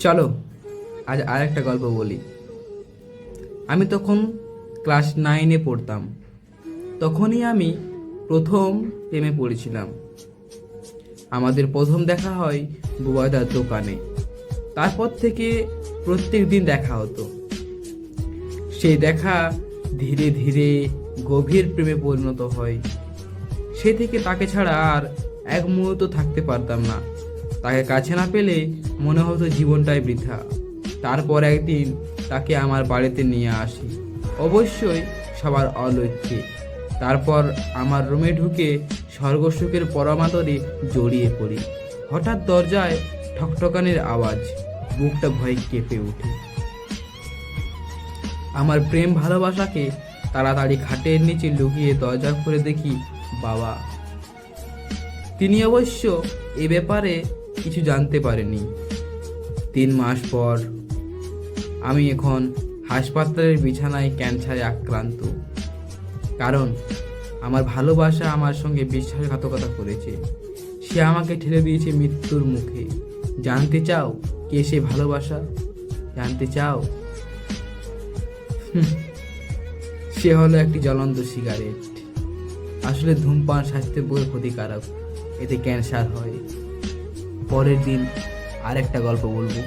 চলো আজ আর একটা গল্প বলি। আমি তখন ক্লাস 9-এ পড়তাম। তখনই আমি প্রথম প্রেমে পড়েছিলাম। আমাদের প্রথম দেখা হয় বুবাইদার দোকানে। তারপর থেকে প্রত্যেক দিন দেখা হতো। সেই দেখা ধীরে ধীরে গভীর প্রেমে পরিণত হয়। সে থেকে তাকে ছাড়া আর এক মুহূর্ত থাকতে পারতাম না। তাকে কাছে না পেলে মনে হতো জীবনটাই বৃথা। তারপর একদিন তাকে আমার বাড়িতে নিয়ে আসি, অবশ্যই সবার অলক্ষ্যে। তারপর আমার রুমে ঢুকে স্বর্গসুখের পরমাতরে জড়িয়ে পড়ি। হঠাৎ দরজায় ঠকঠকানির আওয়াজ, বুকটা ভয়ে কেঁপে ওঠে। আমার প্রেম ভালোবাসাকে তাড়াতাড়ি খাটের নিচে লুকিয়ে দরজা খুলে দেখি বাবা। তিনি অবশ্য এ ব্যাপারে কিছু জানতে পারেনি। 3 মাস পর আমি এখন হাসপাতালের বিছানায় ক্যান্সারে আক্রান্ত। কারণ আমার ভালোবাসা আমার সঙ্গে বিশ্বাসঘাতকতা করেছে। সে আমাকে ঠেলে দিয়েছে মৃত্যুর মুখে। জানতে চাও কে সে ভালোবাসা? জানতে চাও? সে হলো একটি জ্বলন্ত সিগারেট। আসলে ধূমপান স্বাস্থ্যের বই ক্ষতিকারক, এতে ক্যান্সার হয়। পরের দিন আরেকটা গল্প বলবো।